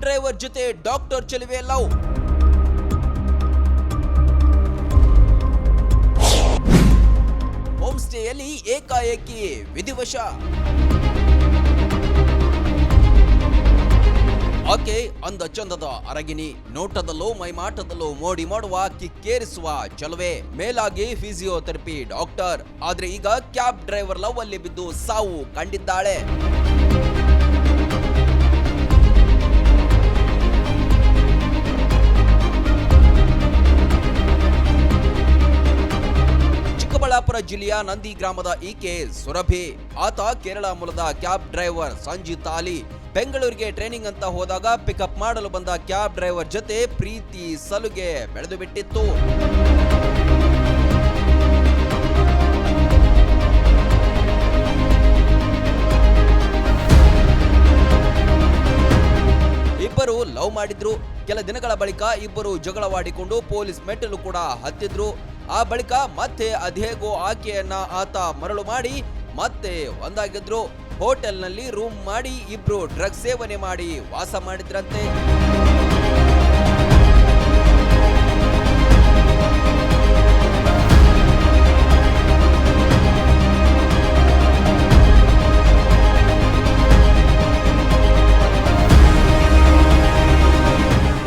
Driver ಜೊತೆ doctor ಚೆಲುವೆ love. Home ಸ್ಟೇಯಲ್ಲಿ ಏಕಾಏಕಿ ವಿಧಿವಶ. ಆಕೆ ಅಂದ ಚಂದದ ಅರಗಿನಿ, ನೋಟದಲ್ಲೂ ಮೈಮಾಟದಲ್ಲೂ ಮೋಡಿ ಮಾಡುವ ಕಿಕ್ಕೇರಿಸುವ ಚೆಲುವೆ, ಮೇಲಾಗಿ ಫಿಸಿಯೋಥೆರಪಿ ಡಾಕ್ಟರ್. ಆದ್ರೆ ಈಗ ಕ್ಯಾಬ್ ಡ್ರೈವರ್ ಲವ್ ಅಲ್ಲಿ ಬಿದ್ದು ಸಾವು ಕಂಡಿದ್ದಾಳೆ. ಚಿಕ್ಕಬಳ್ಳಾಪುರ ಜಿಲ್ಲೆಯ ನಂದಿ ಗ್ರಾಮದ ಈಕೆ ಸುರಭಿ. ಆತ ಕೇರಳ ಮೂಲದ ಕ್ಯಾಬ್ ಡ್ರೈವರ್ ಸಂಜಿತ್ ಅಲಿ. ಬೆಂಗಳೂರಿಗೆ ಟ್ರೈನಿಂಗ್ ಅಂತ ಹೋದಾಗ ಪಿಕಪ್ ಮಾಡಲು ಬಂದ ಕ್ಯಾಬ್ ಡ್ರೈವರ್ ಜೊತೆ ಪ್ರೀತಿ ಸಲುಗೆ ಬೆಳೆದು ಬಿಟ್ಟಿತ್ತು. ಇಬ್ಬರು ಲವ್ ಮಾಡಿದ್ರು. ಕೆಲ ದಿನಗಳ ಬಳಿಕ ಇಬ್ಬರು ಜಗಳವಾಡಿಕೊಂಡು ಪೊಲೀಸ್ ಮೆಟ್ಟಿಲು ಕೂಡ ಹತ್ತಿದ್ರು. ಆ ಬಳಿಕ ಮತ್ತೆ ಅದೇಗೋ ಆಕೆಯನ್ನ ಆತ ಮರಳು ಮಾಡಿ ಮತ್ತೆ ಒಂದಾಗಿದ್ರು. ಹೋಟೆಲ್ನಲ್ಲಿ ರೂಮ್ ಮಾಡಿ ಇಬ್ರು ಡ್ರಗ್ಸ್ ಸೇವನೆ ಮಾಡಿ ವಾಸ ಮಾಡಿದ್ರಂತೆ.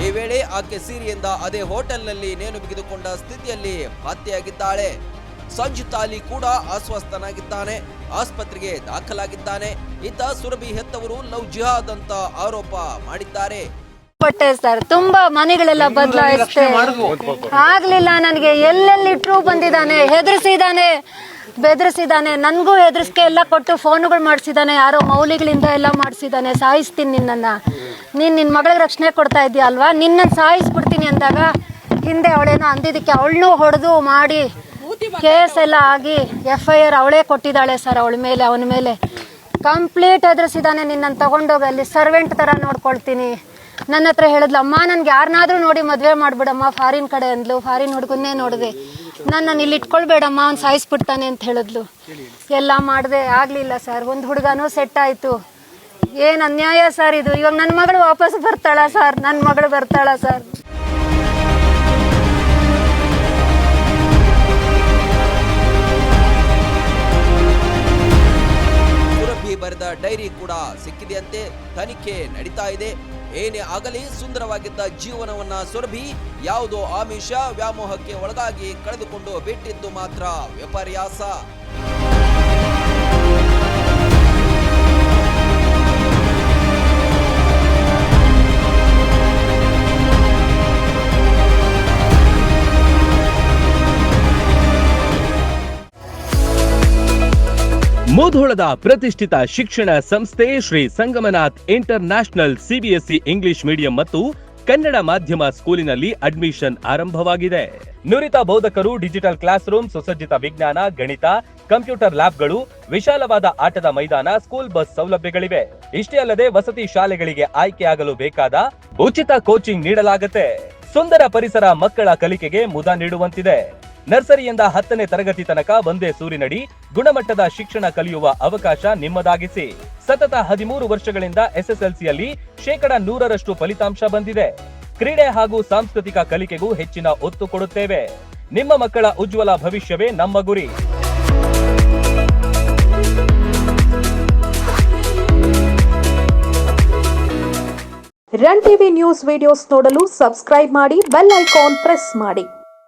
ಈ ವೇಳೆ ಆಕೆ ಸೀರೆಯಿಂದ ಅದೇ ಹೋಟೆಲ್ನಲ್ಲಿ ನೇಣು ಬಿಗಿದುಕೊಂಡ ಸ್ಥಿತಿಯಲ್ಲಿ ಪತ್ತೆಯಾಗಿದ್ದಾಳೆ. ಸಂಜಿತ್ ಅಲಿ ಕೂಡ ಅಸ್ವಸ್ಥನಾಗಿದ್ದಾನೆ, ಆಸ್ಪತ್ರೆಗೆ ದಾಖಲಾಗಿದ್ದಾನೆ. ಇತ್ತ ಸುರಭಿ ಹೆತ್ತವರು ಲವ್ ಜಿಹಾದ್ ಅಂತ ಆರೋಪ ಮಾಡಿದ್ದಾರೆ. ಸರ್ ತುಂಬಾ ಮನೆಗಳೆಲ್ಲ ಬದಲಾಯಿಸ್ತೆ ಆಗ್ಲಿಲ್ಲ, ನನಗೆ ಎಲ್ಲೆಲ್ಲಿಟ್ರು ಬಂದಿದ್ದಾನೆ, ಬೆದರಿಸಿದಾನೆ, ನನ್ಗೂ ಹೆದರಿಕೆ ಎಲ್ಲ ಕೊಟ್ಟು ಫೋನ್ಗಳು ಮಾಡಿಸಿದಾನೆ, ಯಾರೋ ಮೌಲಿಗಳಿಂದ ಎಲ್ಲ ಮಾಡಿಸಿದಾನೆ, ಸಾಯಿಸ್ತೀನಿ ನಿನ್ನನ್ನ, ನಿನ್ನ ಮಗಳಿಗೆ ರಕ್ಷಣೆ ಕೊಡ್ತಾ ಇದೀಯ ಅಲ್ವಾ, ನಿನ್ನನ್ನು ಸಾಯಿಸ್ಬಿಡ್ತೀನಿ ಅಂದಾಗ ಹಿಂದೆ ಅವಳೇನೋ ಅಂದಿದ್ದಕ್ಕೆ ಅವಳನ್ನೂ ಹೊಡೆದು ಮಾಡಿ ಕೇಸ್ ಎಲ್ಲ ಆಗಿ FIR ಅವಳೇ ಕೊಟ್ಟಿದ್ದಾಳೆ ಸರ್. ಅವನ ಮೇಲೆ ಕಂಪ್ಲೀಟ್ ಎದುರಿಸಿದಾನೆ. ನಿನ್ನನ್ನು ತಗೊಂಡೋಗಿ ಅಲ್ಲಿ ಸರ್ವೆಂಟ್ ಥರ ನೋಡ್ಕೊಳ್ತೀನಿ. ನನ್ನ ಹತ್ರ ಹೇಳಿದ್ಲು, ಅಮ್ಮ ನನ್ಗೆ ಯಾರನ್ನಾದ್ರೂ ನೋಡಿ ಮದುವೆ ಮಾಡ್ಬಿಡಮ್ಮ, ಫಾರಿನ್ ಕಡೆ ಅಂದ್ಲು. ಫಾರಿನ್ ಹುಡುಗನ್ನೇ ನೋಡಿದೆ. ನನ್ನನ್ನು ಇಲ್ಲಿ ಇಟ್ಕೊಳ್ಬೇಡಮ್ಮ, ಅವ್ನು ಸಾಯಿಸ್ಬಿಡ್ತಾನೆ ಅಂತ ಹೇಳಿದ್ಲು. ಎಲ್ಲ ಮಾಡಿದೆ, ಆಗಲಿಲ್ಲ ಸರ್. ಒಂದು ಹುಡುಗನೂ ಸೆಟ್ ಆಯಿತು. ಏನು ಅನ್ಯಾಯ ಸರ್ ಇದು. ಇವಾಗ ನನ್ನ ಮಗಳು ವಾಪಸ್ ಬರ್ತಾಳ ಸರ್. ಬರೆದ ಡೈರಿ ಕೂಡ ಸಿಕ್ಕಿದೆಯಂತೆ. ತನಿಖೆ ನಡೀತಾ ಇದೆ. ಏನೇ ಆಗಲಿ ಸುಂದರವಾಗಿದ್ದ ಜೀವನವನ್ನ ಸುರಭಿ ಯಾವುದೋ ಆಮಿಷ ವ್ಯಾಮೋಹಕ್ಕೆ ಒಳಗಾಗಿ ಕಳೆದುಕೊಂಡು ಬಿಟ್ಟಿದ್ದು ಮಾತ್ರ ವಿಪರ್ಯಾಸ. ಮುಧೋಳದ ಪ್ರತಿಷ್ಠಿತ ಶಿಕ್ಷಣ ಸಂಸ್ಥೆ Shri Sangamnath international CBSE English medium ಮತ್ತು ಕನ್ನಡ ಮಾಧ್ಯಮ ಸ್ಕೂಲಿನಲ್ಲಿ ಅಡ್ಮಿಷನ್ ಆರಂಭವಾಗಿದೆ. ನುರಿತ ಬೋಧಕರು, ಡಿಜಿಟಲ್ ಕ್ಲಾಸ್ ರೂಮ್, ಸುಸಜ್ಜಿತ ವಿಜ್ಞಾನ, ಗಣಿತ, ಕಂಪ್ಯೂಟರ್ ಲ್ಯಾಬ್ಗಳು, ವಿಶಾಲವಾದ ಆಟದ ಮೈದಾನ, ಸ್ಕೂಲ್ ಬಸ್ ಸೌಲಭ್ಯಗಳಿವೆ. ಇಷ್ಟೇ ಅಲ್ಲದೆ ವಸತಿ ಶಾಲೆಗಳಿಗೆ ಆಯ್ಕೆಯಾಗಲು ಬೇಕಾದ ಉಚಿತ ಕೋಚಿಂಗ್ ನೀಡಲಾಗುತ್ತೆ. ಸುಂದರ ಪರಿಸರ ಮಕ್ಕಳ ಕಲಿಕೆಗೆ ಮುದ ನೀಡುವಂತಿದೆ. ನರ್ಸರಿಯಿಂದ 10ನೇ ತರಗತಿ ತನಕ ಒಂದೇ ಸೂರಿನಡಿ ಗುಣಮಟ್ಟದ ಶಿಕ್ಷಣ ಕಲಿಯುವ ಅವಕಾಶ ನಿಮ್ಮದಾಗಿಸಿ. ಸತತ 13 ವರ್ಷಗಳಿಂದ SSLCಯಲ್ಲಿ 100% ಫಲಿತಾಂಶ ಬಂದಿದೆ. ಕ್ರೀಡೆ ಹಾಗೂ ಸಾಂಸ್ಕೃತಿಕ ಕಲಿಕೆಗೂ ಹೆಚ್ಚಿನ ಒತ್ತು ಕೊಡುತ್ತೇವೆ. ನಿಮ್ಮ ಮಕ್ಕಳ ಉಜ್ವಲ ಭವಿಷ್ಯವೇ ನಮ್ಮ ಗುರಿ. ರನ್ ಟಿವಿ ನ್ಯೂಸ್ ವಿಡಿಯೋಸ್ ನೋಡಲು ಸಬ್ಸ್ಕ್ರೈಬ್ ಮಾಡಿ, ಬೆಲ್ ಐಕಾನ್ ಪ್ರೆಸ್ ಮಾಡಿ.